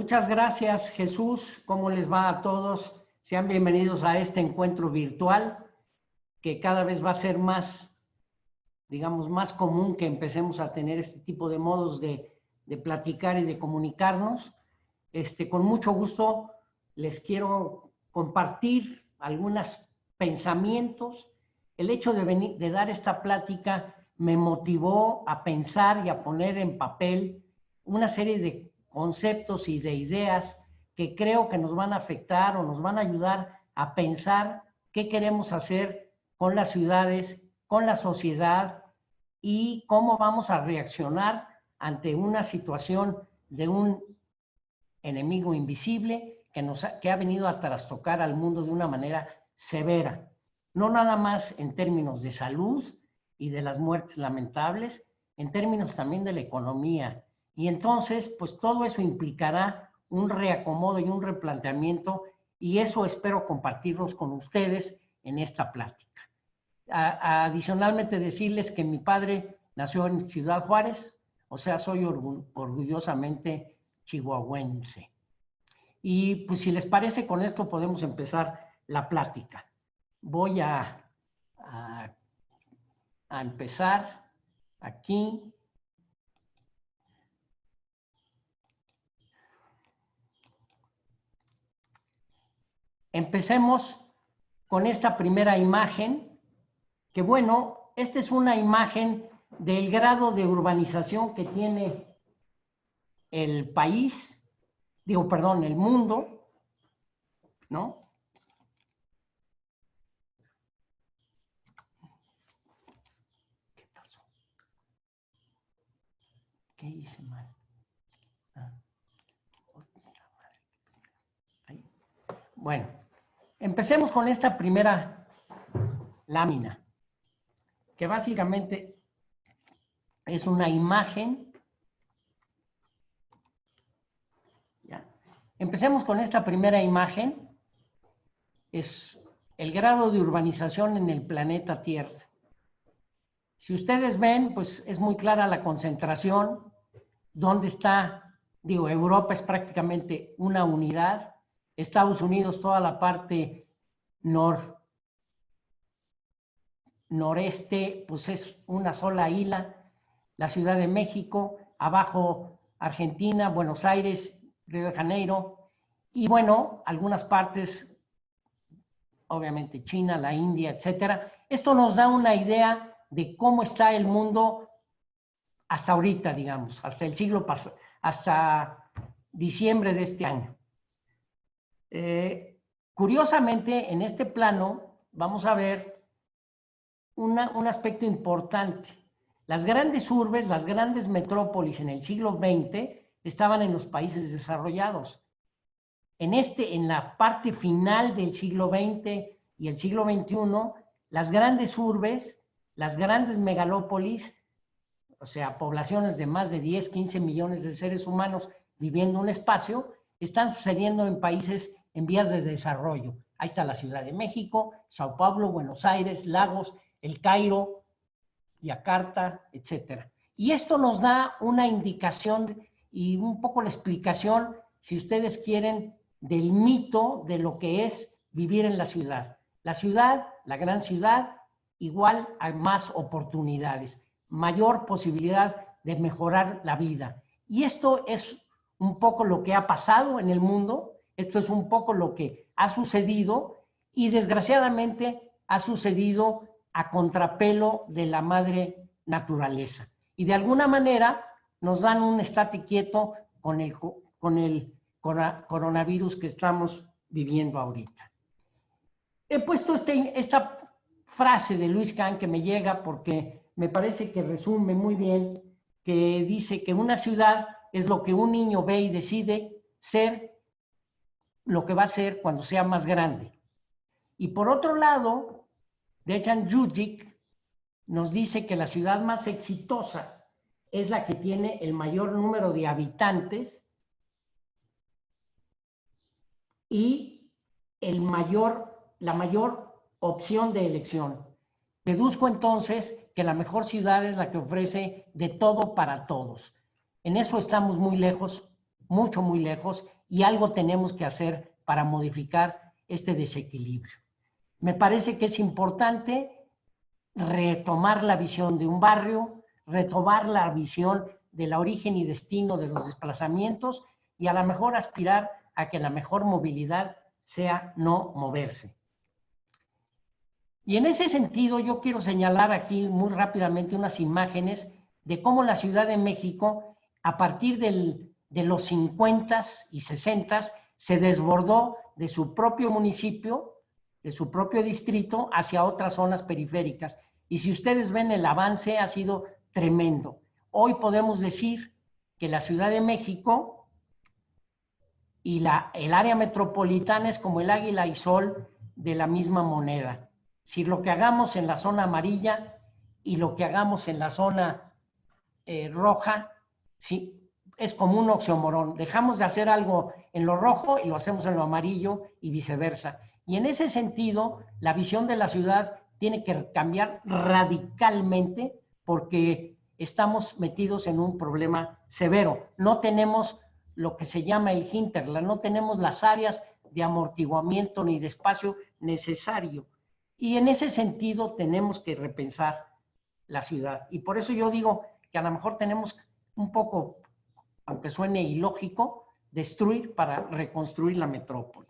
Muchas gracias, Jesús. ¿Cómo les va a todos? Sean bienvenidos a este encuentro virtual que cada vez va a ser más, digamos, más común que empecemos a tener este tipo de modos de platicar y de comunicarnos. Con mucho gusto les quiero compartir algunos pensamientos. El hecho de dar esta plática me motivó a pensar y a poner en papel una serie de conceptos y de ideas que creo que nos van a afectar o nos van a ayudar a pensar qué queremos hacer con las ciudades, con la sociedad y cómo vamos a reaccionar ante una situación de un enemigo invisible que ha venido a trastocar al mundo de una manera severa. No nada más en términos de salud y de las muertes lamentables, en términos también de la economía. Y entonces, pues todo eso implicará un reacomodo y un replanteamiento, y eso espero compartirlos con ustedes en esta plática. Adicionalmente, decirles que mi padre nació en Ciudad Juárez, o sea, soy orgullosamente chihuahuense. Y pues si les parece, con esto podemos empezar la plática. Voy a empezar aquí. Empecemos con esta primera imagen, que bueno, esta es una imagen del grado de urbanización que tiene el país, el mundo, ¿no? ¿Qué pasó? ¿Qué hice mal? Bueno, empecemos con esta primera lámina, que básicamente es una imagen. ¿Ya? Empecemos con esta primera imagen. Es el grado de urbanización en el planeta Tierra. Si ustedes ven, pues es muy clara la concentración. ¿Dónde está? Europa es prácticamente una unidad. Estados Unidos, toda la parte noreste, pues es una sola isla. La Ciudad de México, abajo Argentina, Buenos Aires, Río de Janeiro, y bueno, algunas partes, obviamente China, la India, etcétera. Esto nos da una idea de cómo está el mundo hasta ahorita, digamos, hasta el siglo pasado, hasta diciembre de este año. Curiosamente, en este plano vamos a ver un aspecto importante. Las grandes urbes, las grandes metrópolis en el siglo XX estaban en los países desarrollados. En la parte final del siglo XX y el siglo XXI, las grandes urbes, las grandes megalópolis, o sea, poblaciones de más de 10, 15 millones de seres humanos viviendo un espacio, están sucediendo en países en vías de desarrollo. Ahí está la Ciudad de México, Sao Paulo, Buenos Aires, Lagos, El Cairo, Yakarta, etc. Y esto nos da una indicación y un poco la explicación, si ustedes quieren, del mito de lo que es vivir en la ciudad. La ciudad, la gran ciudad, igual a más oportunidades, mayor posibilidad de mejorar la vida. Y esto es un poco lo que ha pasado en el mundo, esto es un poco lo que ha sucedido y desgraciadamente ha sucedido a contrapelo de la madre naturaleza. Y de alguna manera nos dan un estate quieto con el coronavirus que estamos viviendo ahorita. He puesto esta frase de Luis Kahn que me llega porque me parece que resume muy bien, que dice que una ciudad es lo que un niño ve y decide ser lo que va a ser cuando sea más grande. Y por otro lado, Dejan Djurdjic nos dice que la ciudad más exitosa es la que tiene el mayor número de habitantes y la mayor opción de elección. Deduzco entonces que la mejor ciudad es la que ofrece de todo para todos. En eso estamos muy lejos, mucho, muy lejos, y algo tenemos que hacer para modificar este desequilibrio. Me parece que es importante retomar la visión de un barrio, retomar la visión del origen y destino de los desplazamientos y a lo mejor aspirar a que la mejor movilidad sea no moverse. Y en ese sentido yo quiero señalar aquí muy rápidamente unas imágenes de cómo la Ciudad de México, a partir de los 50 y 60, se desbordó de su propio municipio, de su propio distrito, hacia otras zonas periféricas. Y si ustedes ven, el avance ha sido tremendo. Hoy podemos decir que la Ciudad de México y el área metropolitana es como el águila y sol de la misma moneda. Si lo que hagamos en la zona amarilla y lo que hagamos en la zona roja, ¿sí? Es como un oxímoron. Dejamos de hacer algo en lo rojo y lo hacemos en lo amarillo y viceversa. Y en ese sentido, la visión de la ciudad tiene que cambiar radicalmente porque estamos metidos en un problema severo. No tenemos lo que se llama el hinterland, no tenemos las áreas de amortiguamiento ni de espacio necesario. Y en ese sentido tenemos que repensar la ciudad. Y por eso yo digo que a lo mejor tenemos un poco, aunque suene ilógico, destruir para reconstruir la metrópoli.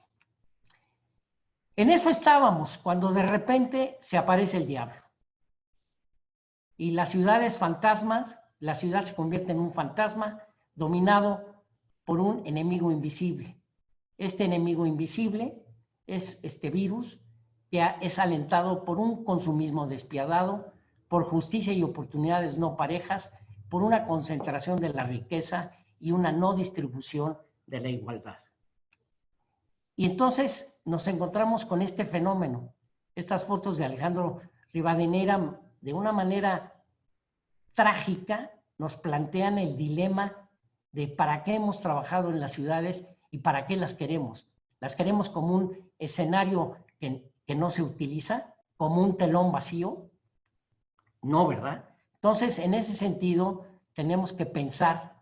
En eso estábamos cuando de repente se aparece el diablo. Y la ciudad es fantasmas, la ciudad se convierte en un fantasma dominado por un enemigo invisible. Este enemigo invisible es este virus que es alentado por un consumismo despiadado, por justicia y oportunidades no parejas, por una concentración de la riqueza y una no distribución de la igualdad. Y entonces nos encontramos con este fenómeno. Estas fotos de Alejandro Rivadeneira, de una manera trágica, nos plantean el dilema de para qué hemos trabajado en las ciudades y para qué las queremos. Las queremos como un escenario que no se utiliza, como un telón vacío. No, ¿verdad? Entonces, en ese sentido, tenemos que pensar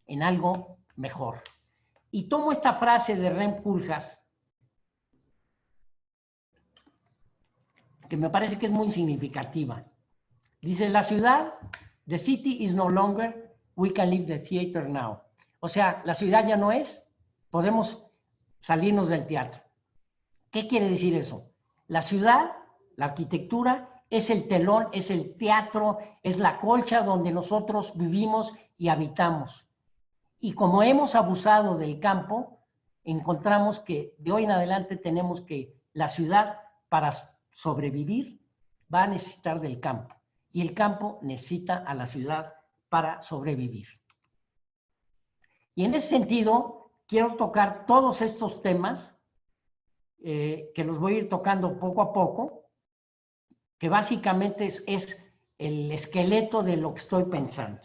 en algo mejor. Y tomo esta frase de Rem Koolhaas, que me parece que es muy significativa. Dice, la ciudad, the city is no longer, we can leave the theater now. O sea, la ciudad ya no es, podemos salirnos del teatro. ¿Qué quiere decir eso? La ciudad, la arquitectura, es el telón, es el teatro, es la colcha donde nosotros vivimos y habitamos. Y como hemos abusado del campo, encontramos que de hoy en adelante tenemos que la ciudad, para sobrevivir, va a necesitar del campo. Y el campo necesita a la ciudad para sobrevivir. Y en ese sentido, quiero tocar todos estos temas, que los voy a ir tocando poco a poco, que básicamente es el esqueleto de lo que estoy pensando.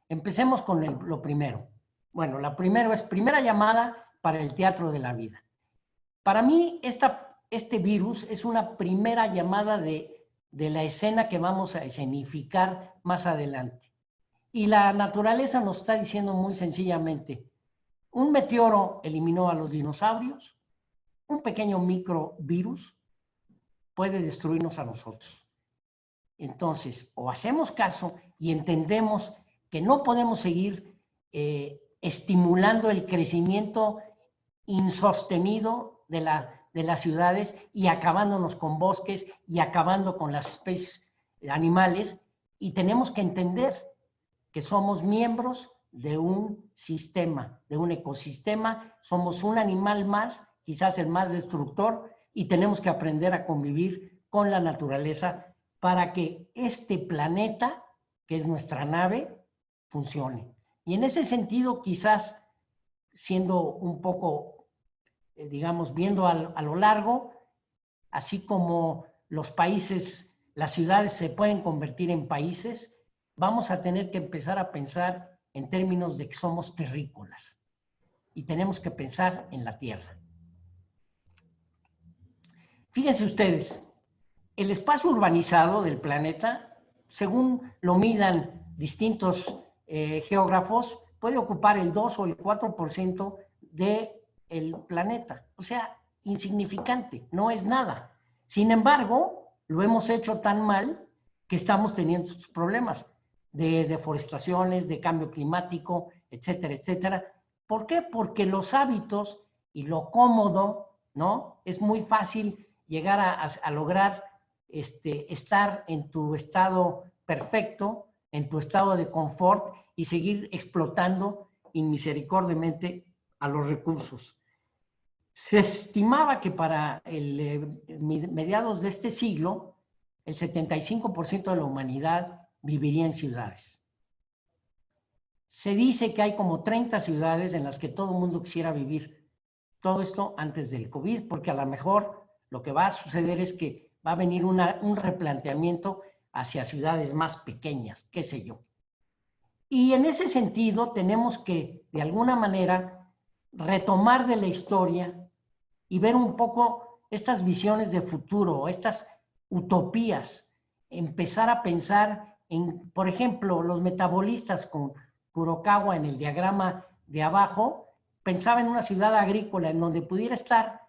Empecemos con lo primero. Bueno, la primera llamada para el teatro de la vida. Para mí, este virus es una primera llamada de la escena que vamos a escenificar más adelante. Y la naturaleza nos está diciendo muy sencillamente, un meteoro eliminó a los dinosaurios, un pequeño microvirus puede destruirnos a nosotros. Entonces, o hacemos caso y entendemos que no podemos seguir estimulando el crecimiento insostenido de las ciudades y acabándonos con bosques y acabando con las especies animales, y tenemos que entender que somos miembros de un sistema, de un ecosistema, somos un animal más, quizás el más destructor, y tenemos que aprender a convivir con la naturaleza para que este planeta, que es nuestra nave, funcione. Y en ese sentido, quizás siendo un poco, digamos, viendo a lo largo, así como los países, las ciudades se pueden convertir en países, vamos a tener que empezar a pensar en términos de que somos terrícolas y tenemos que pensar en la tierra. Fíjense ustedes, el espacio urbanizado del planeta, según lo midan distintos geógrafos, puede ocupar el 2 o el 4% del planeta. O sea, insignificante, no es nada. Sin embargo, lo hemos hecho tan mal que estamos teniendo estos problemas de deforestaciones, de cambio climático, etcétera, etcétera. ¿Por qué? Porque los hábitos y lo cómodo, ¿no? Es muy fácil llegar a lograr estar en tu estado perfecto, en tu estado de confort y seguir explotando inmisericordiamente a los recursos. Se estimaba que para mediados de este siglo, el 75% de la humanidad viviría en ciudades. Se dice que hay como 30 ciudades en las que todo el mundo quisiera vivir. Todo esto antes del COVID, porque a lo mejor lo que va a suceder es que va a venir un replanteamiento hacia ciudades más pequeñas, qué sé yo. Y en ese sentido tenemos que, de alguna manera, retomar de la historia y ver un poco estas visiones de futuro, estas utopías, empezar a pensar en, por ejemplo, los metabolistas con Kurokawa en el diagrama de abajo, pensaba en una ciudad agrícola en donde pudiera estar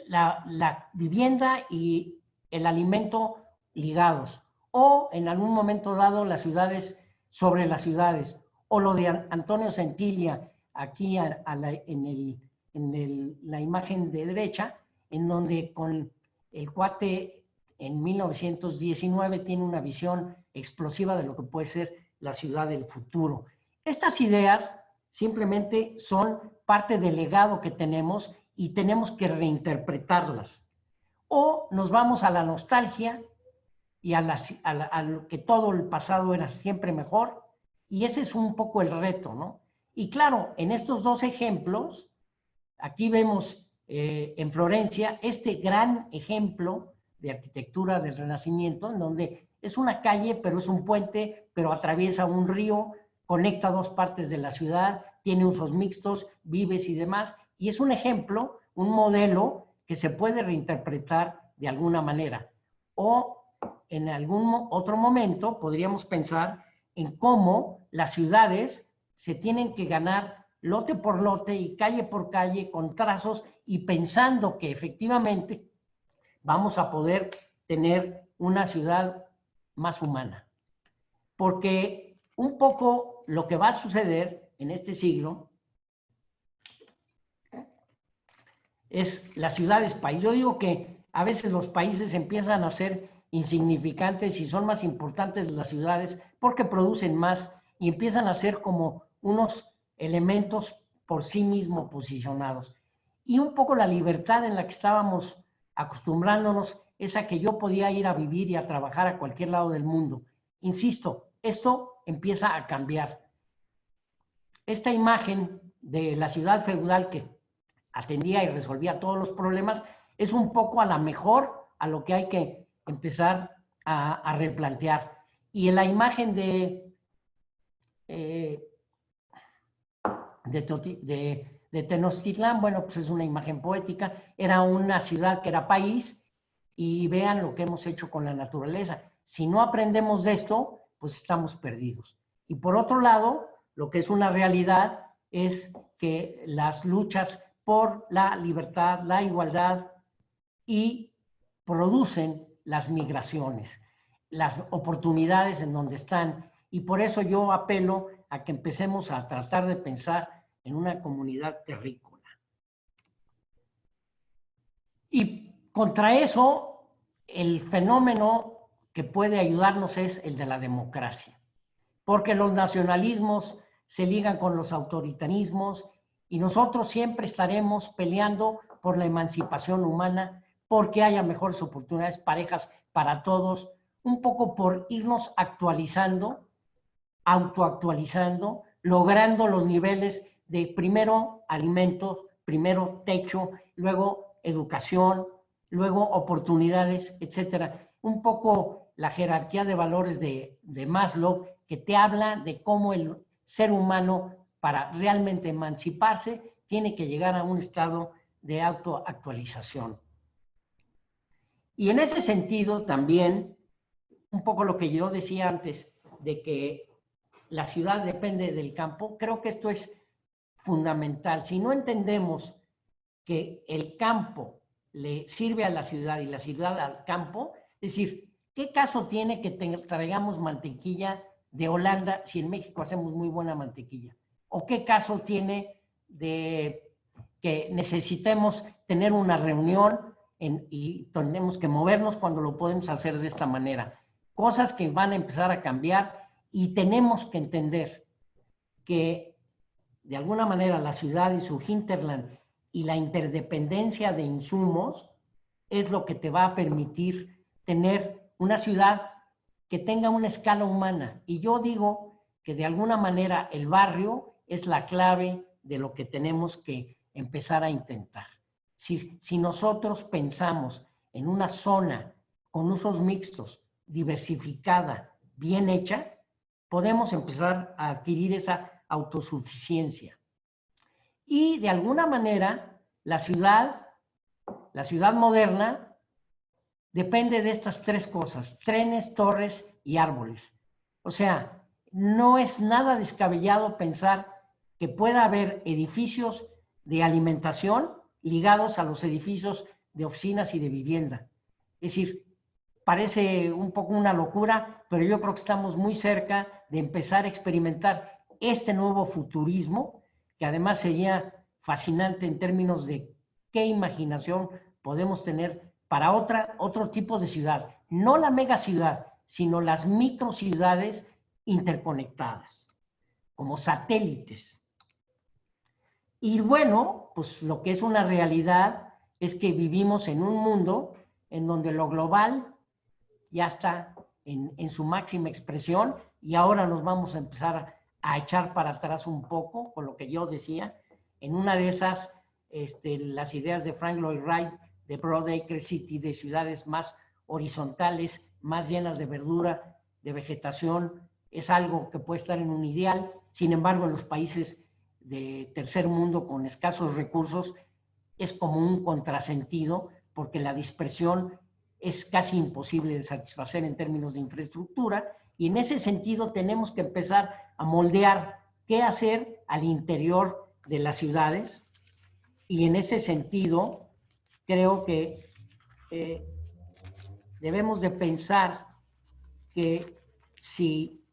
la vivienda y el alimento ligados, o en algún momento dado las ciudades sobre las ciudades, o lo de Antonio Centilla aquí en la imagen de derecha, en donde con el cuate en 1919 tiene una visión explosiva de lo que puede ser la ciudad del futuro. Estas ideas simplemente son parte del legado que tenemos y tenemos que reinterpretarlas. O nos vamos a la nostalgia y a lo que todo el pasado era siempre mejor, y ese es un poco el reto, ¿no? Y claro, en estos dos ejemplos, aquí vemos en Florencia este gran ejemplo de arquitectura del Renacimiento, en donde es una calle, pero es un puente, pero atraviesa un río, conecta dos partes de la ciudad, tiene usos mixtos, vives y demás, y es un ejemplo, un modelo que se puede reinterpretar de alguna manera. O en algún otro momento podríamos pensar en cómo las ciudades se tienen que ganar lote por lote y calle por calle con trazos y pensando que efectivamente vamos a poder tener una ciudad más humana. Porque un poco lo que va a suceder en este siglo es las ciudades país. Yo digo que a veces los países empiezan a ser insignificantes y son más importantes las ciudades porque producen más y empiezan a ser como unos elementos por sí mismos posicionados. Y un poco la libertad en la que estábamos acostumbrándonos es a que yo podía ir a vivir y a trabajar a cualquier lado del mundo. Insisto, esto empieza a cambiar. Esta imagen de la ciudad feudal que atendía y resolvía todos los problemas es un poco a la mejor a lo que hay que empezar a replantear. Y en la imagen de Tenochtitlán, bueno, pues es una imagen poética, era una ciudad que era país y vean lo que hemos hecho con la naturaleza. Si no aprendemos de esto, pues estamos perdidos. Y por otro lado, lo que es una realidad es que las luchas por la libertad, la igualdad y producen las migraciones, las oportunidades en donde están. Y por eso yo apelo a que empecemos a tratar de pensar en una comunidad terrícola. Y contra eso, el fenómeno que puede ayudarnos es el de la democracia, porque los nacionalismos se ligan con los autoritarismos y nosotros siempre estaremos peleando por la emancipación humana, porque haya mejores oportunidades parejas para todos, un poco por irnos actualizando, autoactualizando, logrando los niveles de primero alimentos, primero techo, luego educación, luego oportunidades, etcétera. Un poco la jerarquía de valores de Maslow, que te habla de cómo el ser humano, para realmente emanciparse, tiene que llegar a un estado de autoactualización. Y en ese sentido también, un poco lo que yo decía antes, de que la ciudad depende del campo, creo que esto es fundamental. Si no entendemos que el campo le sirve a la ciudad y la ciudad al campo, es decir, ¿qué caso tiene que traigamos mantequilla de Holanda si en México hacemos muy buena mantequilla? ¿O qué caso tiene de que necesitemos tener una reunión y tenemos que movernos cuando lo podemos hacer de esta manera? Cosas que van a empezar a cambiar y tenemos que entender que de alguna manera la ciudad y su hinterland y la interdependencia de insumos es lo que te va a permitir tener una ciudad que tenga una escala humana. Y yo digo que de alguna manera el barrio es la clave de lo que tenemos que empezar a intentar. Si nosotros pensamos en una zona con usos mixtos, diversificada, bien hecha, podemos empezar a adquirir esa autosuficiencia. Y de alguna manera, la ciudad moderna depende de estas tres cosas: trenes, torres y árboles. O sea, no es nada descabellado pensar que pueda haber edificios de alimentación ligados a los edificios de oficinas y de vivienda. Es decir, parece un poco una locura, pero yo creo que estamos muy cerca de empezar a experimentar este nuevo futurismo, que además sería fascinante en términos de qué imaginación podemos tener para otro tipo de ciudad. No la megaciudad, sino las microciudades interconectadas, como satélites. Y bueno, pues lo que es una realidad es que vivimos en un mundo en donde lo global ya está en su máxima expresión, y ahora nos vamos a empezar a echar para atrás un poco, con lo que yo decía, en una de esas, las ideas de Frank Lloyd Wright, de Broadacre City, de ciudades más horizontales, más llenas de verdura, de vegetación, es algo que puede estar en un ideal. Sin embargo, en los países de tercer mundo con escasos recursos es como un contrasentido, porque la dispersión es casi imposible de satisfacer en términos de infraestructura, y en ese sentido tenemos que empezar a moldear qué hacer al interior de las ciudades, y en ese sentido creo que debemos de pensar que si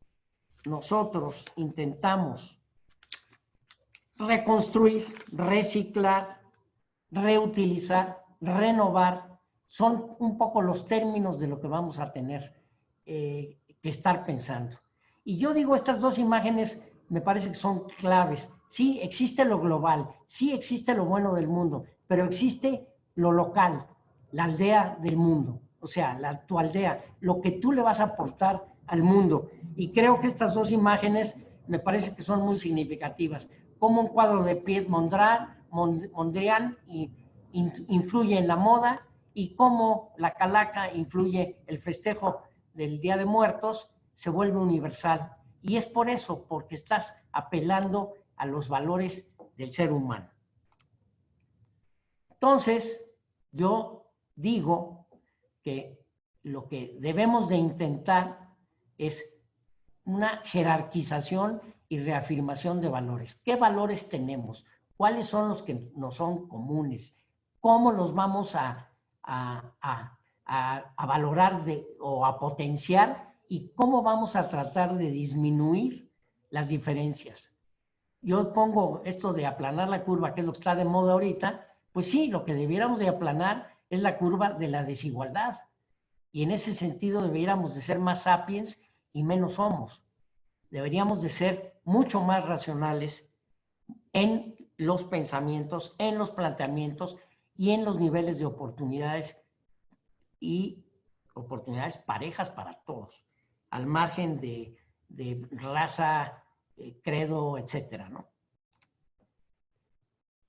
nosotros intentamos reconstruir, reciclar, reutilizar, renovar, son un poco los términos de lo que vamos a tener que estar pensando. Y yo digo, estas dos imágenes me parece que son claves. Sí, existe lo global, sí existe lo bueno del mundo, pero existe lo local, la aldea del mundo, o sea, tu aldea, lo que tú le vas a aportar al mundo. Y creo que estas dos imágenes me parece que son muy significativas. Cómo un cuadro de Piet Mondrian influye en la moda, y cómo la calaca influye, el festejo del Día de Muertos se vuelve universal. Y es por eso, porque estás apelando a los valores del ser humano. Entonces, yo digo que lo que debemos de intentar es una jerarquización y reafirmación de valores. ¿Qué valores tenemos? ¿Cuáles son los que nos son comunes? ¿Cómo los vamos a valorar o a potenciar? ¿Y cómo vamos a tratar de disminuir las diferencias? Yo pongo esto de aplanar la curva, que es lo que está de moda ahorita. Pues sí, lo que debiéramos de aplanar es la curva de la desigualdad. Y en ese sentido deberíamos de ser más sapiens y menos homos. Deberíamos de ser mucho más racionales en los pensamientos, en los planteamientos y en los niveles de oportunidades, y oportunidades parejas para todos, al margen de raza, credo, etcétera, ¿no?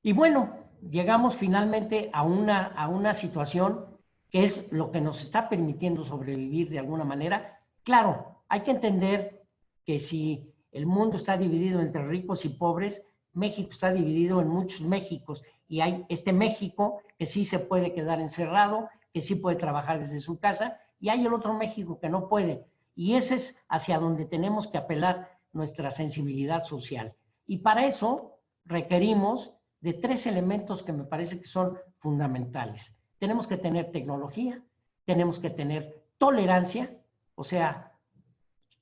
Y bueno, llegamos finalmente a una situación que es lo que nos está permitiendo sobrevivir de alguna manera. Claro, hay que entender que si el mundo está dividido entre ricos y pobres, México está dividido en muchos Méxicos, y hay este México que sí se puede quedar encerrado, que sí puede trabajar desde su casa, y hay el otro México que no puede. Y ese es hacia donde tenemos que apelar nuestra sensibilidad social. Y para eso requerimos de 3 elementos que me parece que son fundamentales. Tenemos que tener tecnología, tenemos que tener tolerancia, o sea,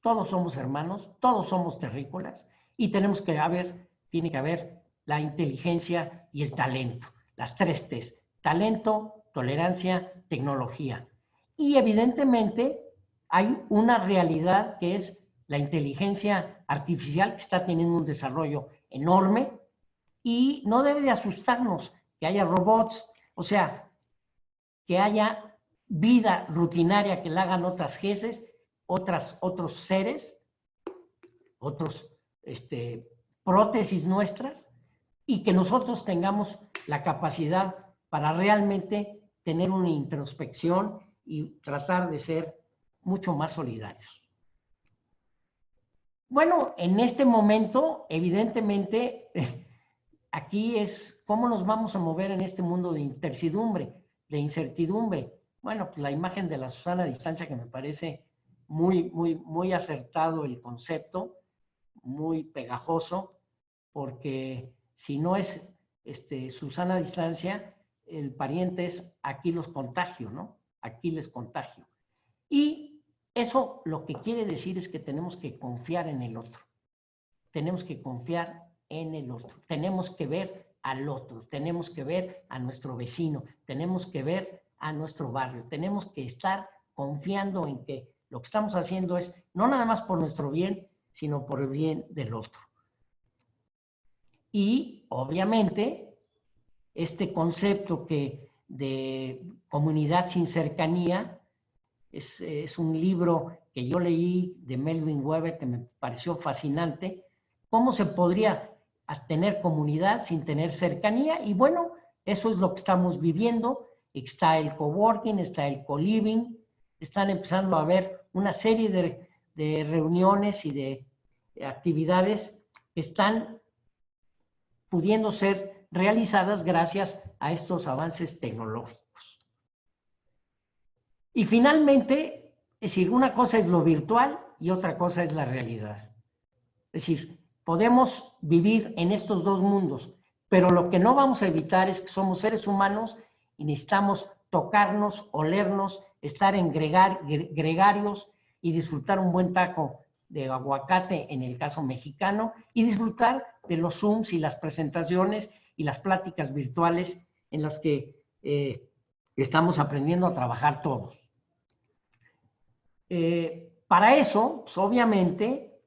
todos somos hermanos, todos somos terrícolas, y tiene que haber la inteligencia y el talento, las 3 T's: talento, tolerancia, tecnología. Y evidentemente hay una realidad que es la inteligencia artificial, que está teniendo un desarrollo enorme y no debe de asustarnos que haya robots, o sea, que haya vida rutinaria que la hagan otras geces, otros seres, otros prótesis nuestras, y que nosotros tengamos la capacidad para realmente tener una introspección y tratar de ser mucho más solidarios. Bueno, en este momento, evidentemente, aquí es cómo nos vamos a mover en este mundo de incertidumbre. Bueno, pues la imagen de la Susana Distancia, que me parece muy acertado el concepto, muy pegajoso, porque si no es Susana Distancia, el pariente es Aquiles Contagio, ¿no? Aquiles Contagio. Y eso lo que quiere decir es que tenemos que confiar en el otro. Tenemos que confiar en el otro. Tenemos que ver al otro. Tenemos que ver a nuestro vecino. Tenemos que ver a nuestro barrio. Tenemos que estar confiando en que lo que estamos haciendo es no nada más por nuestro bien, sino por el bien del otro. Y obviamente este concepto de comunidad sin cercanía es un libro que yo leí de Melvin Weber que me pareció fascinante. ¿Cómo se podría tener comunidad sin tener cercanía? Y bueno, eso es lo que estamos viviendo. Está el coworking, está el co-living, están empezando a haber una serie de reuniones y de actividades que están pudiendo ser realizadas gracias a estos avances tecnológicos. Y finalmente, es decir, una cosa es lo virtual y otra cosa es la realidad. Es decir, podemos vivir en estos dos mundos, pero lo que no vamos a evitar es que somos seres humanos y necesitamos tocarnos, olernos, estar en gregarios y disfrutar un buen taco de aguacate en el caso mexicano y disfrutar de los Zooms y las presentaciones y las pláticas virtuales en las que estamos aprendiendo a trabajar todos. Para eso, pues, obviamente,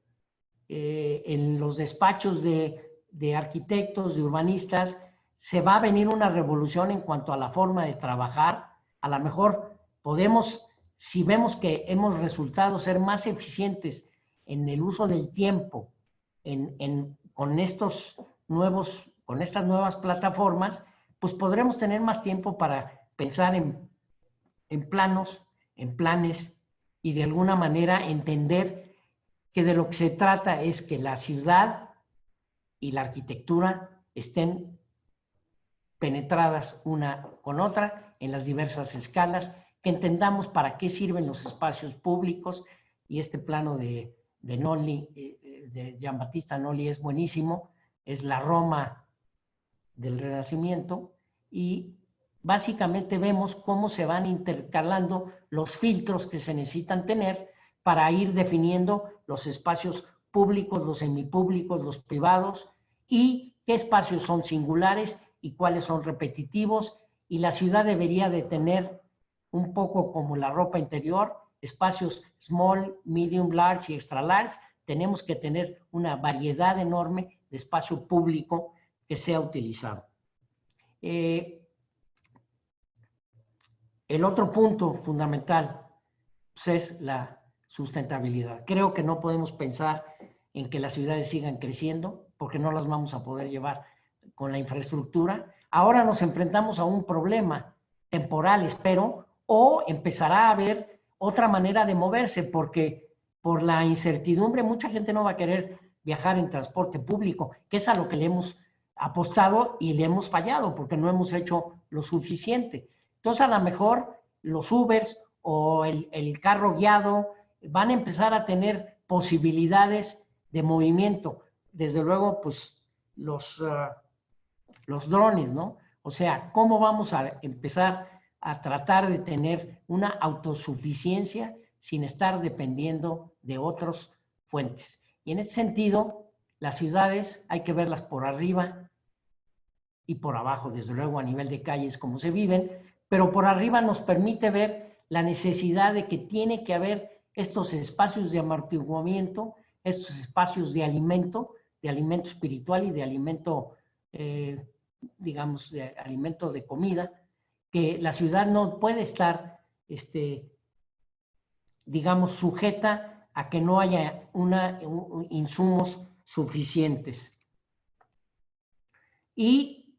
en los despachos de arquitectos, de urbanistas, se va a venir una revolución en cuanto a la forma de trabajar. A lo mejor podemos, si vemos que hemos resultado ser más eficientes en el uso del tiempo con estas nuevas plataformas, pues podremos tener más tiempo para pensar en planos, en planes, y de alguna manera entender que de lo que se trata es que la ciudad y la arquitectura estén penetradas una con otra en las diversas escalas, que entendamos para qué sirven los espacios públicos, y este plano de Noli, de Giambattista Noli, es buenísimo, es la Roma del Renacimiento, y básicamente vemos cómo se van intercalando los filtros que se necesitan tener para ir definiendo los espacios públicos, los semipúblicos, los privados, y qué espacios son singulares y cuáles son repetitivos. Y la ciudad debería de tener, un poco como la ropa interior, espacios small, medium, large y extra large. Tenemos que tener una variedad enorme de espacio público que sea utilizado. El otro punto fundamental, pues, es la sustentabilidad. Creo que no podemos pensar en que las ciudades sigan creciendo porque no las vamos a poder llevar con la infraestructura. Ahora nos enfrentamos a un problema temporal, espero, o empezará a haber otra manera de moverse, porque por la incertidumbre mucha gente no va a querer viajar en transporte público, que es a lo que le hemos apostado y le hemos fallado porque no hemos hecho lo suficiente. Entonces, a lo mejor los Ubers o el carro guiado van a empezar a tener posibilidades de movimiento. Desde luego, pues los drones, ¿no? O sea, ¿cómo vamos a empezar a tratar de tener una autosuficiencia sin estar dependiendo de otras fuentes? Y en ese sentido, las ciudades hay que verlas por arriba y por abajo, desde luego a nivel de calles como se viven, pero por arriba nos permite ver la necesidad de que tiene que haber estos espacios de amortiguamiento, estos espacios de alimento espiritual y de alimento, digamos, de alimento de comida, que la ciudad no puede estar, digamos, sujeta a que no haya insumos suficientes. Y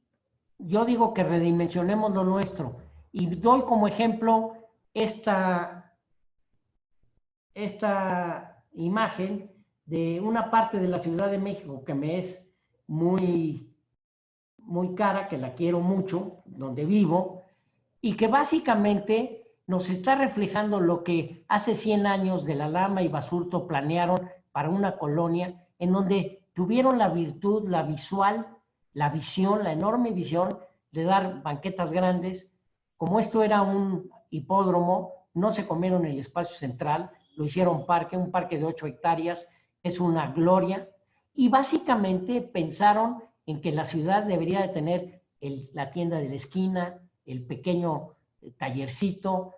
yo digo que redimensionemos lo nuestro. Y doy como ejemplo esta imagen de una parte de la Ciudad de México que me es muy, muy cara, que la quiero mucho, donde vivo, y que básicamente nos está reflejando lo que hace 100 años de la Lama y Basurto planearon para una colonia en donde tuvieron la virtud, la visual, la visión, la enorme visión de dar banquetas grandes. Como esto era un hipódromo, no se comieron el espacio central, lo hicieron parque, un parque de 8 hectáreas, es una gloria, y básicamente pensaron en que la ciudad debería de tener la tienda de la esquina, el pequeño tallercito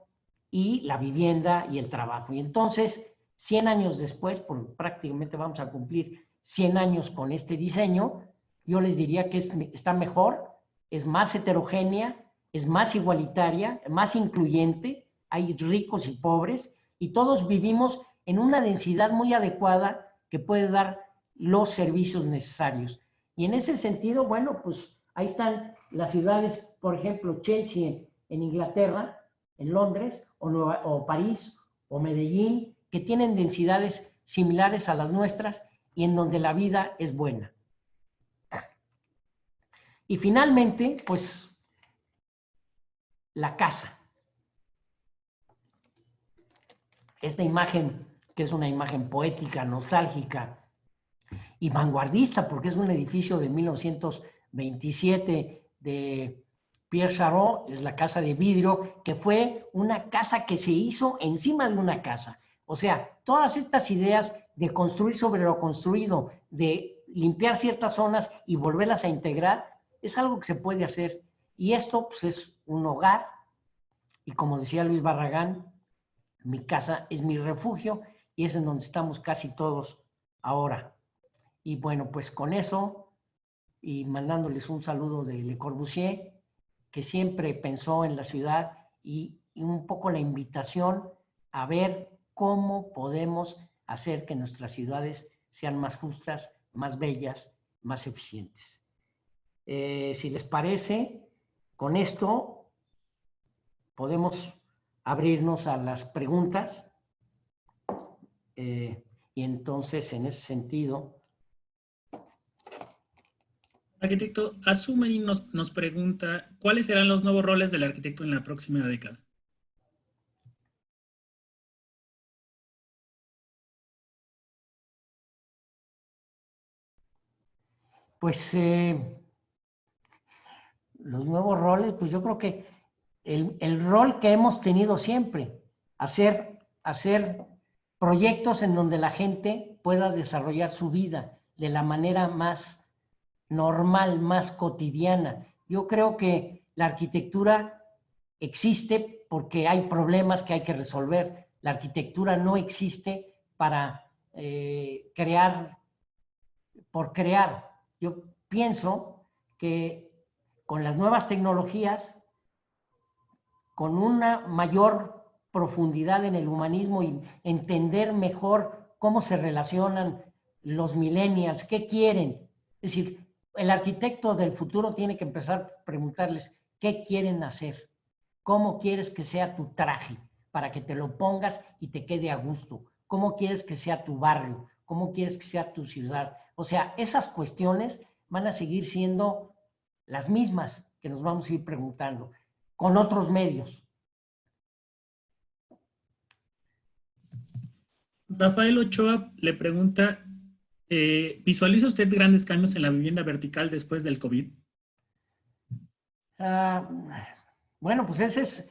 y la vivienda y el trabajo. Y entonces, 100 años después, prácticamente vamos a cumplir 100 años con este diseño, yo les diría que está mejor, es más heterogénea, es más igualitaria, más incluyente, hay ricos y pobres, y todos vivimos en una densidad muy adecuada que puede dar los servicios necesarios. Y en ese sentido, bueno, pues ahí están las ciudades, por ejemplo, Chelsea en Inglaterra, en Londres, o París, o Medellín, que tienen densidades similares a las nuestras y en donde la vida es buena. Y finalmente, pues, la casa. Esta imagen, que es una imagen poética, nostálgica y vanguardista, porque es un edificio de 1927 de Pierre Charot, es la casa de vidrio, que fue una casa que se hizo encima de una casa. O sea, todas estas ideas de construir sobre lo construido, de limpiar ciertas zonas y volverlas a integrar, es algo que se puede hacer. Y esto pues, es un hogar, y como decía Luis Barragán, mi casa es mi refugio y es en donde estamos casi todos ahora. Y bueno, pues con eso, y mandándoles un saludo de Le Corbusier, que siempre pensó en la ciudad y un poco la invitación a ver cómo podemos hacer que nuestras ciudades sean más justas, más bellas, más eficientes. Si les parece, con esto podemos abrirnos a las preguntas. Y entonces, en ese sentido... Arquitecto, Azumani nos pregunta, ¿cuáles serán los nuevos roles del arquitecto en la próxima década? Pues los nuevos roles, pues yo creo que el rol que hemos tenido siempre, hacer proyectos en donde la gente pueda desarrollar su vida de la manera más normal, más cotidiana. Yo creo que la arquitectura existe porque hay problemas que hay que resolver. La arquitectura no existe para crear por crear. Yo pienso que con las nuevas tecnologías, con una mayor profundidad en el humanismo y entender mejor cómo se relacionan los millennials, qué quieren. Es decir, el arquitecto del futuro tiene que empezar a preguntarles qué quieren hacer, cómo quieres que sea tu traje para que te lo pongas y te quede a gusto, cómo quieres que sea tu barrio, cómo quieres que sea tu ciudad. O sea, esas cuestiones van a seguir siendo las mismas que nos vamos a ir preguntando con otros medios. Rafael Ochoa le pregunta, ¿Visualiza usted grandes cambios en la vivienda vertical después del COVID? Ah, bueno, pues es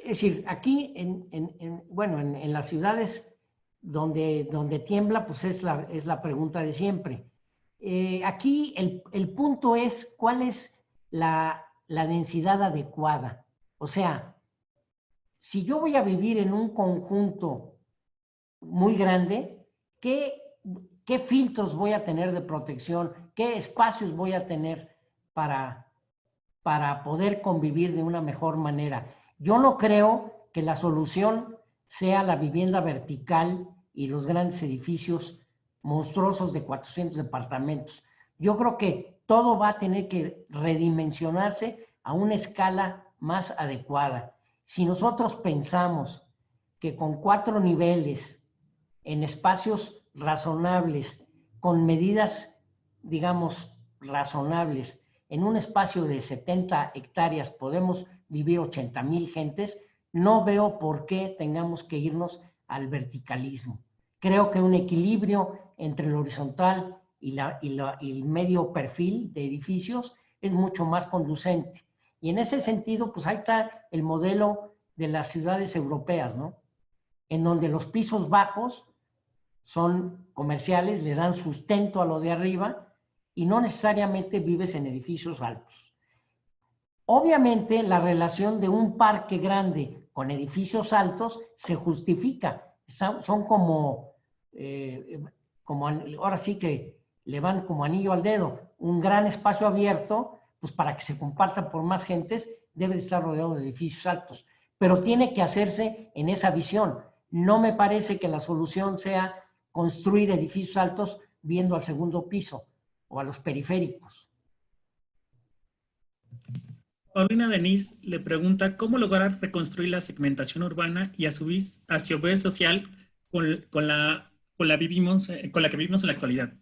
decir, aquí bueno, en las ciudades donde tiembla, pues es la pregunta de siempre. Aquí el punto es cuál es la densidad adecuada. O sea, si yo voy a vivir en un conjunto muy grande, ¿qué filtros voy a tener de protección? ¿Qué espacios voy a tener para poder convivir de una mejor manera? Yo no creo que la solución sea la vivienda vertical y los grandes edificios monstruosos de 400 departamentos. Yo creo que todo va a tener que redimensionarse a una escala más adecuada. Si nosotros pensamos que con 4 niveles en espacios razonables, con medidas, digamos, razonables, en un espacio de 70 hectáreas podemos vivir 80,000 gentes, no veo por qué tengamos que irnos al verticalismo. Creo que un equilibrio entre lo horizontal y el medio perfil de edificios es mucho más conducente. Y en ese sentido, pues ahí está el modelo de las ciudades europeas, ¿no? En donde los pisos bajos son comerciales, le dan sustento a lo de arriba y no necesariamente vives en edificios altos. Obviamente, la relación de un parque grande con edificios altos se justifica. Son como ahora sí que le van como anillo al dedo. Un gran espacio abierto, pues para que se comparta por más gentes, debe de estar rodeado de edificios altos. Pero tiene que hacerse en esa visión. No me parece que la solución sea construir edificios altos viendo al segundo piso o a los periféricos. Paulina Denise le pregunta cómo lograr reconstruir la segmentación urbana y a su vez social con la que vivimos en la actualidad.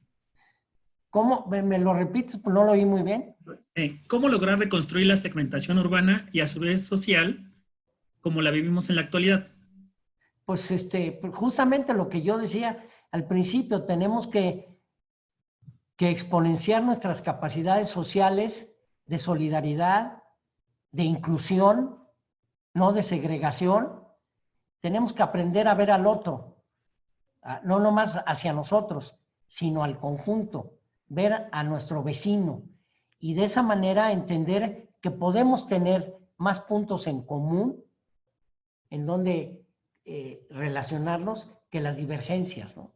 ¿Cómo? ¿Me lo repites? Pues no lo oí muy bien. ¿Cómo lograr reconstruir la segmentación urbana y a su vez social como la vivimos en la actualidad? Pues justamente lo que yo decía al principio, tenemos que exponenciar nuestras capacidades sociales de solidaridad, de inclusión, no de segregación. Tenemos que aprender a ver al otro, no nomás hacia nosotros, sino al conjunto, ver a nuestro vecino y de esa manera entender que podemos tener más puntos en común en donde relacionarnos que las divergencias, ¿no?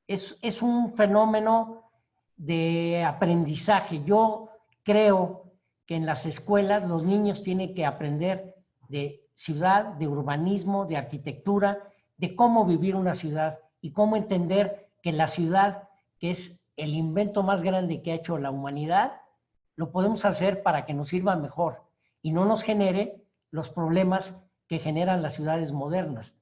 Es un fenómeno de aprendizaje. Yo creo que en las escuelas los niños tienen que aprender de ciudad, de urbanismo, de arquitectura, de cómo vivir una ciudad y cómo entender que la ciudad, que es el invento más grande que ha hecho la humanidad, lo podemos hacer para que nos sirva mejor y no nos genere los problemas que generan las ciudades modernas.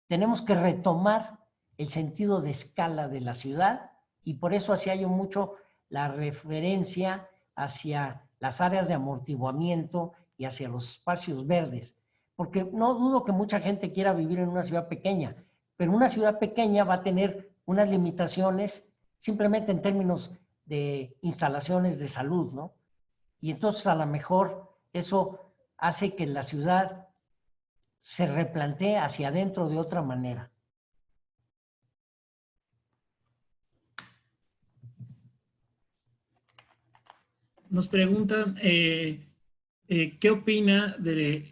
Tenemos que retomar el sentido de escala de la ciudad y por eso así hay mucho la referencia hacia las áreas de amortiguamiento y hacia los espacios verdes. Porque no dudo que mucha gente quiera vivir en una ciudad pequeña, pero una ciudad pequeña va a tener unas limitaciones simplemente en términos de instalaciones de salud, ¿no? Y entonces a lo mejor eso hace que la ciudad se replantee hacia adentro de otra manera. Nos preguntan qué opina de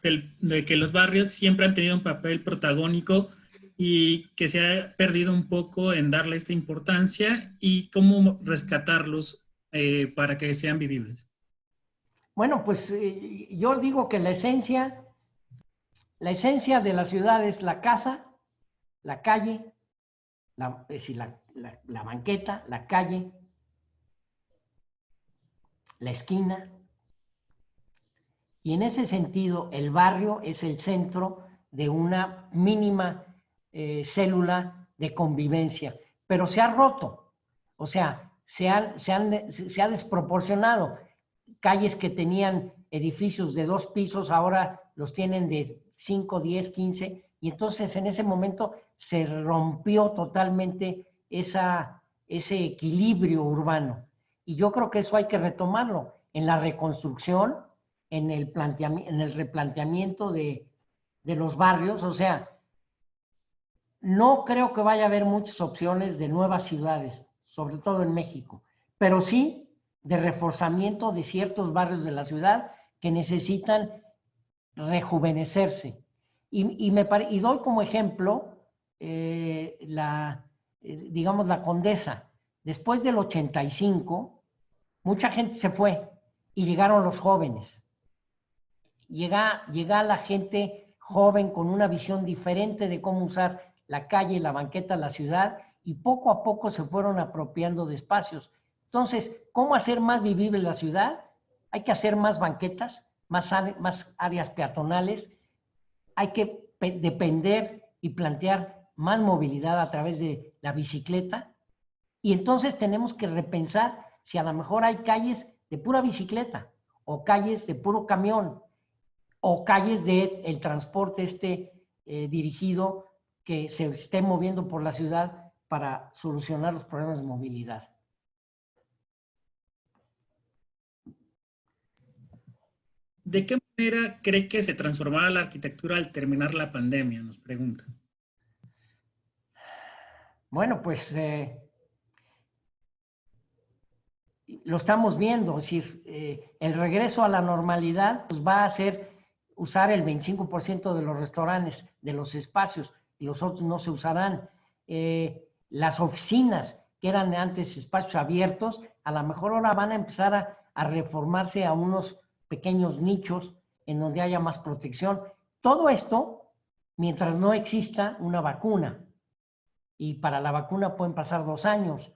que los barrios siempre han tenido un papel protagónico y que se ha perdido un poco en darle esta importancia y cómo rescatarlos para que sean vivibles. Bueno, pues yo digo que la esencia de la ciudad es la casa, la calle, es decir, la banqueta, la calle, la esquina. Y en ese sentido, el barrio es el centro de una mínima célula de convivencia, pero se ha roto, o sea, se ha desproporcionado. Calles que tenían edificios de 2 pisos ahora los tienen de 5, 10, 15, y entonces en ese momento se rompió totalmente ese equilibrio urbano. Y yo creo que eso hay que retomarlo en la reconstrucción, en el replanteamiento de los barrios. O sea, no creo que vaya a haber muchas opciones de nuevas ciudades, sobre todo en México, pero sí de reforzamiento de ciertos barrios de la ciudad que necesitan rejuvenecerse. Y doy como ejemplo digamos, la Condesa. Después del 85, mucha gente se fue y llegaron los jóvenes. Llega la gente joven con una visión diferente de cómo usar la calle, la banqueta, la ciudad, y poco a poco se fueron apropiando de espacios. Entonces, ¿cómo hacer más vivible la ciudad? Hay que hacer más banquetas, más áreas peatonales, hay que depender y plantear más movilidad a través de la bicicleta, y entonces tenemos que repensar si a lo mejor hay calles de pura bicicleta, o calles de puro camión, o calles del transporte dirigido que se esté moviendo por la ciudad para solucionar los problemas de movilidad. ¿De qué manera cree que se transformará la arquitectura al terminar la pandemia? Nos preguntan. Bueno, pues lo estamos viendo, es decir, el regreso a la normalidad pues va a ser usar el 25% de los restaurantes, de los espacios, y los otros no se usarán. Las oficinas, que eran antes espacios abiertos, a lo mejor ahora van a empezar a reformarse a unos pequeños nichos en donde haya más protección. Todo esto mientras no exista una vacuna. Y para la vacuna pueden pasar 2 años.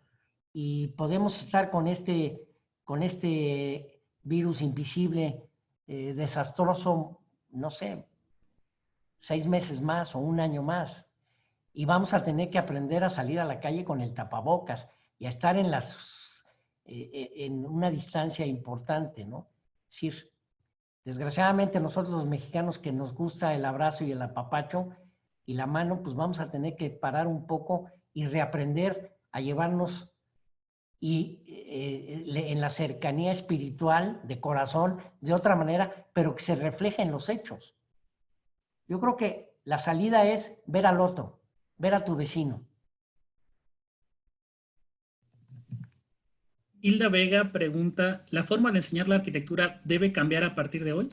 Y podemos estar con este virus invisible, desastroso, no sé, 6 meses más o 1 año más. Y vamos a tener que aprender a salir a la calle con el tapabocas y a estar en una distancia importante, ¿no? Es decir, desgraciadamente nosotros los mexicanos que nos gusta el abrazo y el apapacho y la mano, pues vamos a tener que parar un poco y reaprender a llevarnos en la cercanía espiritual, de corazón, de otra manera, pero que se refleje en los hechos. Yo creo que la salida es ver al otro, ver a tu vecino. Hilda Vega pregunta, ¿la forma de enseñar la arquitectura debe cambiar a partir de hoy?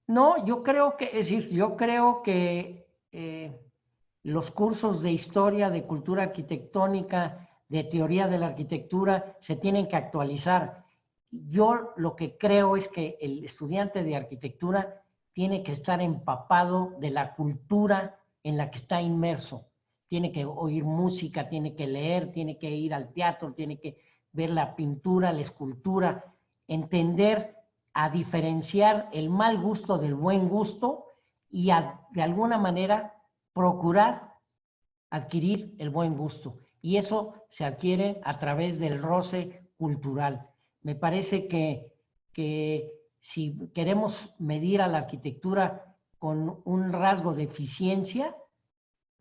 No, yo creo que los cursos de historia, de cultura arquitectónica, de teoría de la arquitectura se tienen que actualizar. Yo lo que creo es que el estudiante de arquitectura tiene que estar empapado de la cultura en la que está inmerso. Tiene que oír música, tiene que leer, tiene que ir al teatro, tiene que ver la pintura, la escultura, entender a diferenciar el mal gusto del buen gusto y de alguna manera procurar adquirir el buen gusto. Y eso se adquiere a través del roce cultural. Me parece que si queremos medir a la arquitectura con un rasgo de eficiencia,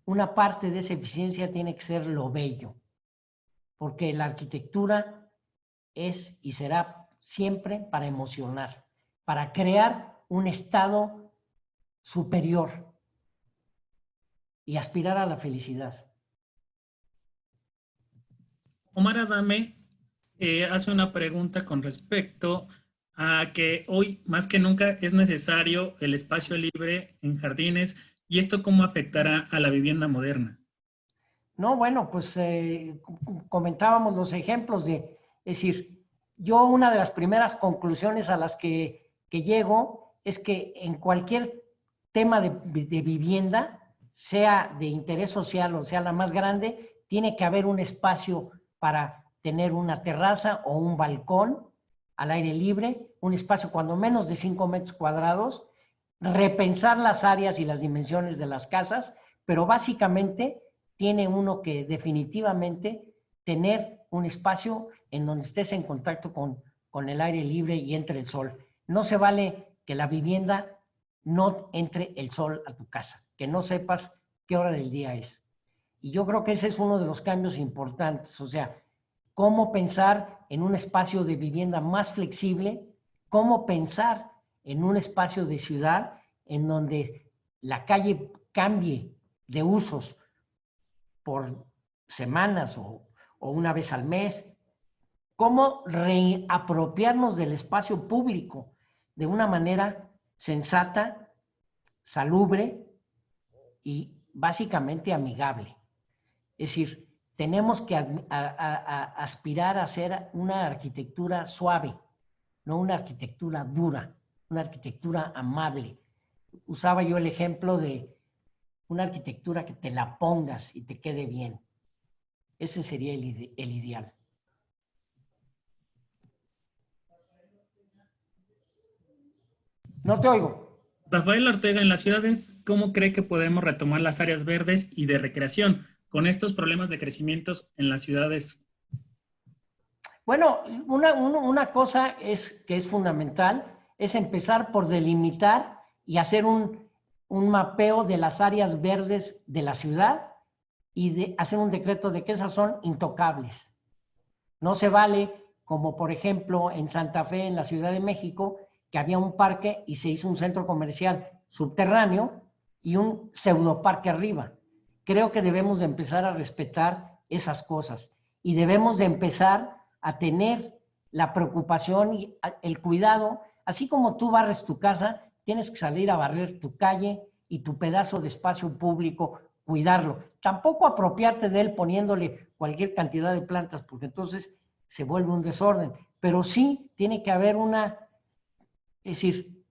una parte de esa eficiencia tiene que ser lo bello, porque la arquitectura es y será siempre para emocionar, para crear un estado superior y aspirar a la felicidad. Omar Adame hace una pregunta con respecto a que hoy más que nunca es necesario el espacio libre en jardines, y esto cómo afectará a la vivienda moderna. No, bueno, pues comentábamos los ejemplos es decir, yo una de las primeras conclusiones a las que llego es que en cualquier tema de vivienda, sea de interés social o sea la más grande, tiene que haber un espacio para tener una terraza o un balcón al aire libre, un espacio cuando menos de 5 metros cuadrados, repensar las áreas y las dimensiones de las casas, pero básicamente tiene uno que definitivamente tener un espacio en donde estés en contacto con el aire libre y entre el sol. No se vale que la vivienda no entre el sol a tu casa, que no sepas qué hora del día es. Y yo creo que ese es uno de los cambios importantes, o sea, cómo pensar en un espacio de vivienda más flexible, cómo pensar en un espacio de ciudad en donde la calle cambie de usos por semanas o una vez al mes, cómo reapropiarnos del espacio público de una manera sensata, salubre y básicamente amigable. Es decir, tenemos que aspirar a hacer una arquitectura suave, no una arquitectura dura, una arquitectura amable. Usaba yo el ejemplo de una arquitectura que te la pongas y te quede bien. Ese sería el ideal. No te oigo. Rafael Ortega, en las ciudades, ¿cómo cree que podemos retomar las áreas verdes y de recreación con estos problemas de crecimiento en las ciudades? Bueno, una cosa que es fundamental es empezar por delimitar y hacer un mapeo de las áreas verdes de la ciudad y de hacer un decreto de que esas son intocables. No se vale, como por ejemplo en Santa Fe, en la Ciudad de México, que había un parque y se hizo un centro comercial subterráneo y un pseudoparque arriba. Creo que debemos de empezar a respetar esas cosas y debemos de empezar a tener la preocupación y el cuidado, así como tú barres tu casa, tienes que salir a barrer tu calle y tu pedazo de espacio público, cuidarlo. Tampoco apropiarte de él poniéndole cualquier cantidad de plantas, porque entonces se vuelve un desorden. Pero sí tiene que haber es decir,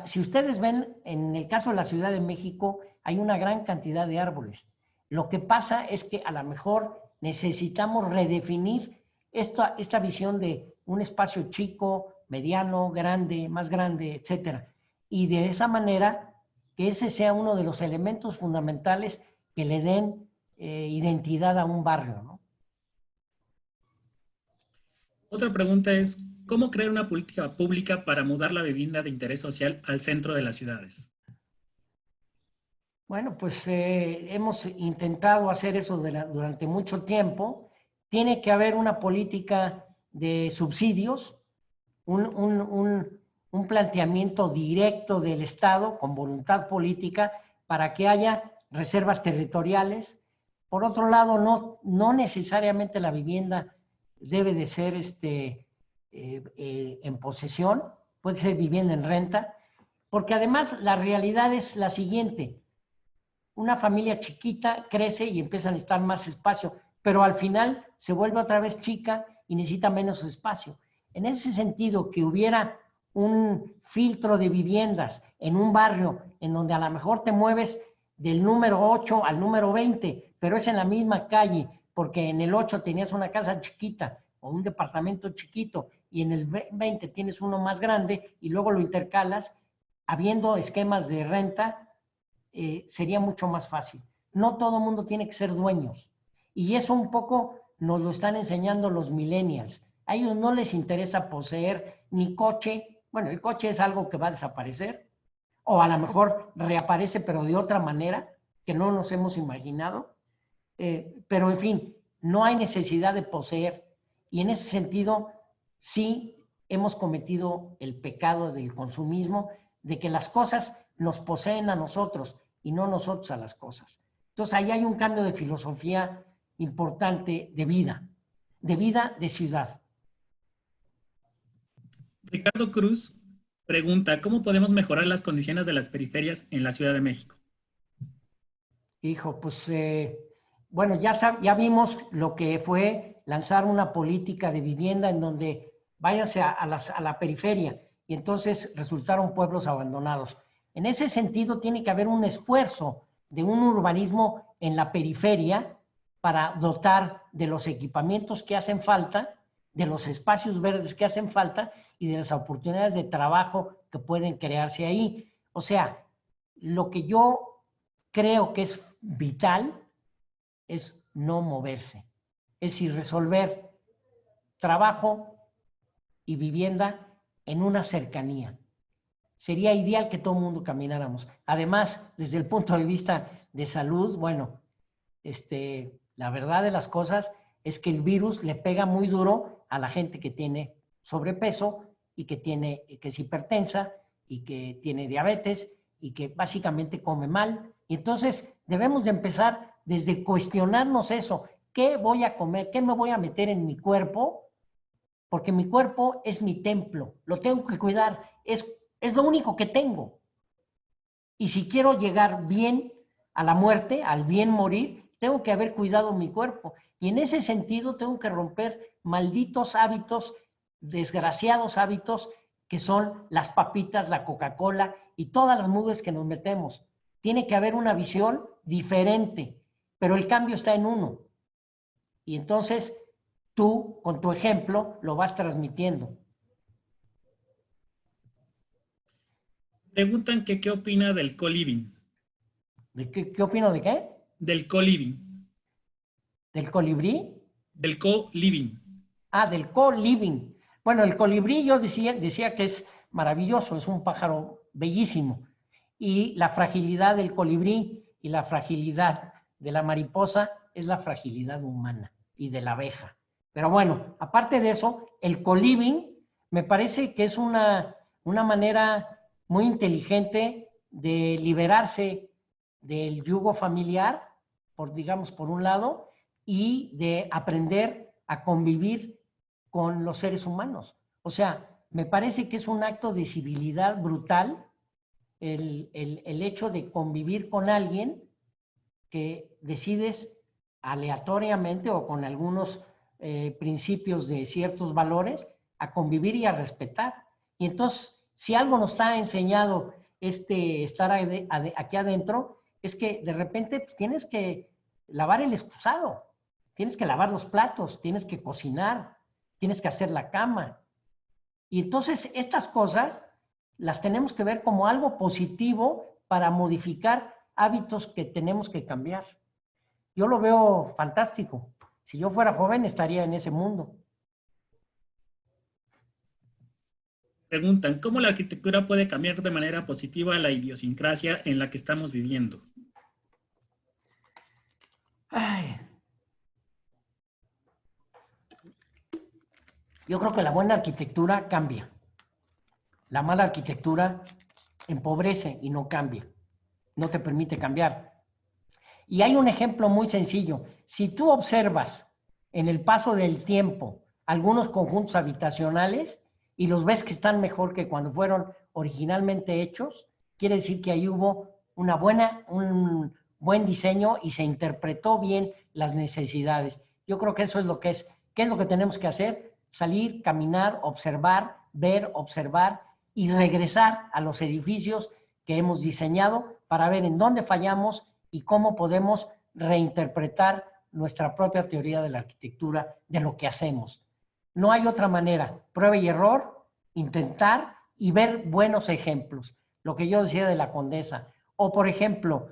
si ustedes ven, en el caso de la Ciudad de México, hay una gran cantidad de árboles. Lo que pasa es que a lo mejor necesitamos redefinir esta visión de un espacio chico, mediano, grande, más grande, etcétera. Y de esa manera, que ese sea uno de los elementos fundamentales que le den identidad a un barrio, ¿no? Otra pregunta es, ¿cómo crear una política pública para mudar la vivienda de interés social al centro de las ciudades? Bueno, pues hemos intentado hacer eso durante mucho tiempo. Tiene que haber una política de subsidios, un planteamiento directo del Estado con voluntad política para que haya reservas territoriales. Por otro lado, no necesariamente la vivienda debe de ser en posesión, puede ser vivienda en renta, porque además la realidad es la siguiente: una familia chiquita crece y empieza a necesitar más espacio, pero al final se vuelve otra vez chica y necesita menos espacio. En ese sentido, que hubiera un filtro de viviendas en un barrio en donde a lo mejor te mueves del número 8 al número 20, pero es en la misma calle, porque en el 8 tenías una casa chiquita o un departamento chiquito y en el 20 tienes uno más grande y luego lo intercalas, habiendo esquemas de renta, sería mucho más fácil. No todo el mundo tiene que ser dueños. Y eso un poco nos lo están enseñando los millennials. A ellos no les interesa poseer ni coche. Bueno, el coche es algo que va a desaparecer, o a lo mejor reaparece, pero de otra manera que no nos hemos imaginado. Pero en fin, no hay necesidad de poseer. Y en ese sentido, sí hemos cometido el pecado del consumismo, de que las cosas nos poseen a nosotros y no nosotros a las cosas. Entonces, ahí hay un cambio de filosofía importante de vida de ciudad. Ricardo Cruz pregunta, ¿cómo podemos mejorar las condiciones de las periferias en la Ciudad de México? Hijo, pues, bueno, ya vimos lo que fue lanzar una política de vivienda en donde váyanse a la periferia y entonces resultaron pueblos abandonados. En ese sentido, tiene que haber un esfuerzo de un urbanismo en la periferia para dotar de los equipamientos que hacen falta, de los espacios verdes que hacen falta y de las oportunidades de trabajo que pueden crearse ahí. O sea, lo que yo creo que es vital es no moverse. Es decir, resolver trabajo y vivienda en una cercanía. Sería ideal que todo el mundo camináramos. Además, desde el punto de vista de salud, bueno, la verdad de las cosas es que el virus le pega muy duro a la gente que tiene sobrepeso y que es hipertensa y que tiene diabetes y que básicamente come mal. Y entonces debemos de empezar desde cuestionarnos eso. ¿Qué voy a comer? ¿Qué me voy a meter en mi cuerpo? Porque mi cuerpo es mi templo, lo tengo que cuidar, es lo único que tengo. Y si quiero llegar bien a la muerte, al bien morir, tengo que haber cuidado mi cuerpo. Y en ese sentido tengo que romper malditos hábitos, desgraciados hábitos, que son las papitas, la Coca-Cola y todas las nubes que nos metemos. Tiene que haber una visión diferente, pero el cambio está en uno. Y entonces tú, con tu ejemplo, lo vas transmitiendo. Preguntan que qué opina del co-living. ¿De qué opino de qué? Del co-living. ¿Del colibrí? Del co-living. Ah, del co-living. Bueno, el colibrí yo decía que es maravilloso, es un pájaro bellísimo. Y la fragilidad del colibrí y la fragilidad de la mariposa es la fragilidad humana y de la abeja. Pero bueno, aparte de eso, el co-living me parece que es una manera muy inteligente de liberarse del yugo familiar, digamos, por un lado, y de aprender a convivir con los seres humanos. O sea, me parece que es un acto de civilidad brutal el hecho de convivir con alguien que decides aleatoriamente o con algunos principios de ciertos valores a convivir y a respetar. Y entonces, si algo nos está enseñado estar aquí adentro, es que de repente tienes que lavar el excusado, tienes que lavar los platos, tienes que cocinar, tienes que hacer la cama. Y entonces estas cosas las tenemos que ver como algo positivo para modificar hábitos que tenemos que cambiar. Yo lo veo fantástico. Si yo fuera joven estaría en ese mundo. Preguntan, ¿cómo la arquitectura puede cambiar de manera positiva la idiosincrasia en la que estamos viviendo? Ay. Yo creo que la buena arquitectura cambia. La mala arquitectura empobrece y no cambia. No te permite cambiar. Y hay un ejemplo muy sencillo. Si tú observas en el paso del tiempo algunos conjuntos habitacionales y los ves que están mejor que cuando fueron originalmente hechos, quiere decir que ahí hubo un buen diseño y se interpretó bien las necesidades. Yo creo que eso es lo que es. ¿Qué es lo que tenemos que hacer? Salir, caminar, observar, ver, observar y regresar a los edificios que hemos diseñado para ver en dónde fallamos y cómo podemos reinterpretar nuestra propia teoría de la arquitectura, de lo que hacemos. No hay otra manera. Prueba y error, intentar y ver buenos ejemplos. Lo que yo decía de la Condesa. O, por ejemplo,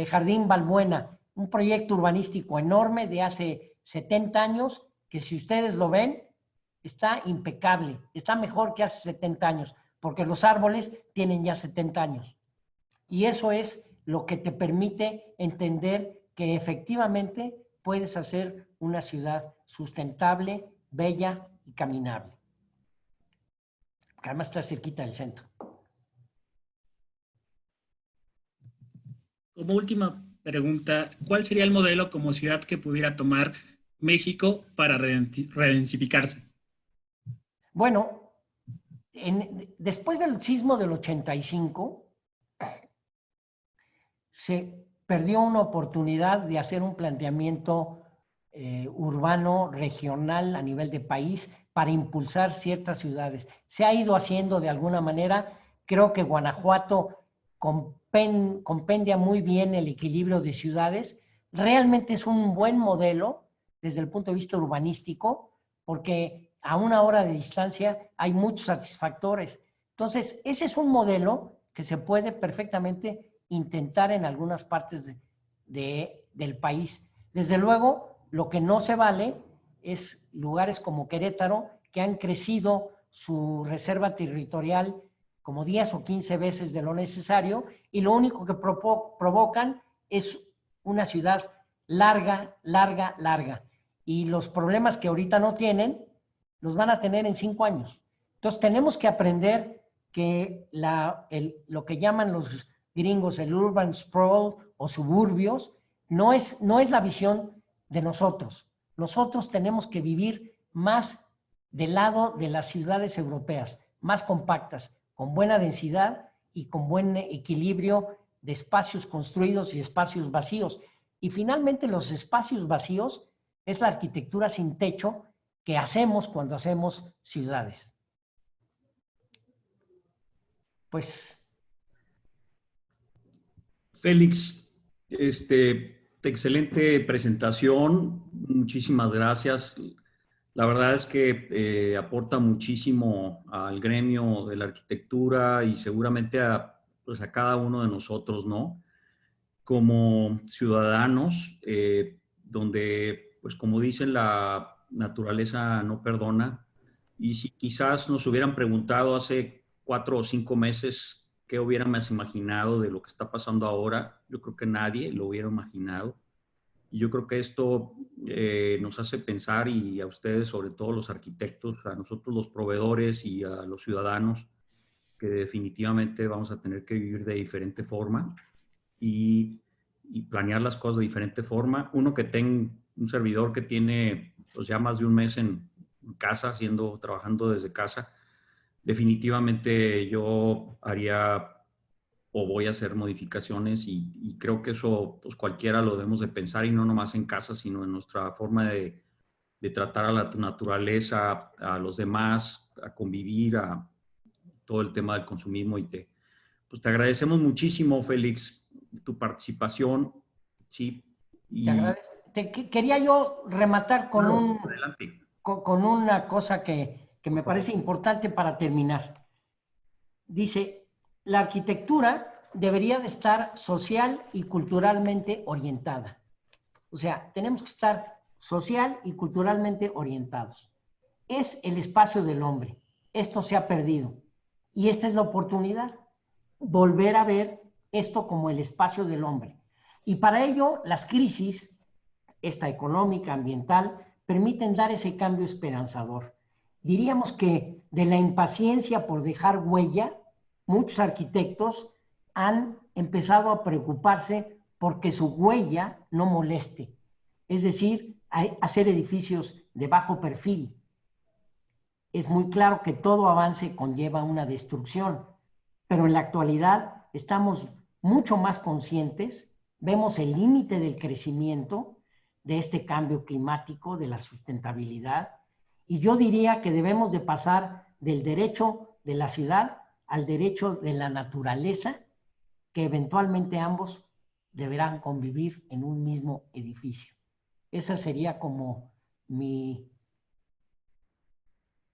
Jardín Balbuena, un proyecto urbanístico enorme de hace 70 años, que si ustedes lo ven, está impecable. Está mejor que hace 70 años, porque los árboles tienen ya 70 años. Y eso es lo que te permite entender que efectivamente puedes hacer una ciudad sustentable, bella y caminable. Que además está cerquita del centro. Como última pregunta, ¿cuál sería el modelo como ciudad que pudiera tomar México para redensificarse? Bueno, después del sismo del 85, se perdió una oportunidad de hacer un planteamiento urbano, regional, a nivel de país, para impulsar ciertas ciudades. Se ha ido haciendo de alguna manera. Creo que Guanajuato compendia muy bien el equilibrio de ciudades. Realmente es un buen modelo desde el punto de vista urbanístico, porque a una hora de distancia hay muchos satisfactores. Entonces, ese es un modelo que se puede perfectamente intentar en algunas partes del país. Desde luego, lo que no se vale es lugares como Querétaro, que han crecido su reserva territorial como 10 o 15 veces de lo necesario, y lo único que provocan es una ciudad larga, larga, larga. Y los problemas que ahorita no tienen, los van a tener en 5 años. Entonces tenemos que aprender que lo que llaman los gringos el urban sprawl o suburbios no es la visión de nosotros. Nosotros tenemos que vivir más del lado de las ciudades europeas, más compactas, con buena densidad y con buen equilibrio de espacios construidos y espacios vacíos. Y finalmente los espacios vacíos es la arquitectura sin techo que hacemos cuando hacemos ciudades. Pues. Félix, excelente presentación. Muchísimas gracias. La verdad es que aporta muchísimo al gremio de la arquitectura y seguramente pues a cada uno de nosotros, ¿no? Como ciudadanos, donde, pues como dicen, la naturaleza no perdona. Y si quizás nos hubieran preguntado hace 4 o 5 meses qué hubiéramos imaginado de lo que está pasando ahora, yo creo que nadie lo hubiera imaginado. Y yo creo que esto nos hace pensar, y a ustedes, sobre todo los arquitectos, a nosotros los proveedores y a los ciudadanos, que definitivamente vamos a tener que vivir de diferente forma y planear las cosas de diferente forma. Uno que tenga un servidor que tiene pues ya más de un mes en casa, trabajando desde casa, definitivamente yo haría o voy a hacer modificaciones y creo que eso pues cualquiera lo debemos de pensar, y no nomás en casa, sino en nuestra forma de tratar a la naturaleza, a los demás, a convivir, a todo el tema del consumismo. Pues te agradecemos muchísimo, Félix, tu participación. Sí. Te agradezco. Quería yo rematar con, adelante. con una cosa que me parece importante para terminar. Dice, la arquitectura debería de estar social y culturalmente orientada. O sea, tenemos que estar social y culturalmente orientados. Es el espacio del hombre. Esto se ha perdido. Y esta es la oportunidad. Volver a ver esto como el espacio del hombre. Y para ello, las crisis, esta económica, ambiental, permiten dar ese cambio esperanzador. Diríamos que de la impaciencia por dejar huella, muchos arquitectos han empezado a preocuparse porque su huella no moleste. Es decir, hacer edificios de bajo perfil. Es muy claro que todo avance conlleva una destrucción, pero en la actualidad estamos mucho más conscientes, vemos el límite del crecimiento, de este cambio climático, de la sustentabilidad, y yo diría que debemos de pasar del derecho de la ciudad al derecho de la naturaleza, que eventualmente ambos deberán convivir en un mismo edificio. Esa sería como mi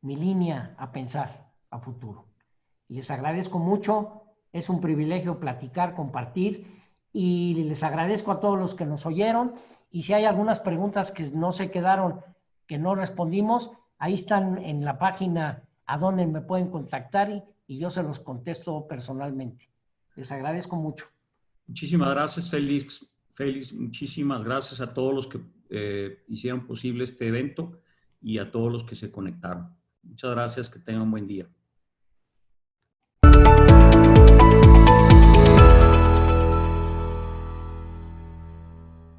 línea a pensar a futuro. Y les agradezco mucho, es un privilegio platicar, compartir, y les agradezco a todos los que nos oyeron, y si hay algunas preguntas que no se quedaron, que no respondimos, ahí están en la página a donde me pueden contactar y yo se los contesto personalmente. Les agradezco mucho. Muchísimas gracias, Félix. Félix, muchísimas gracias a todos los que hicieron posible este evento y a todos los que se conectaron. Muchas gracias, que tengan un buen día.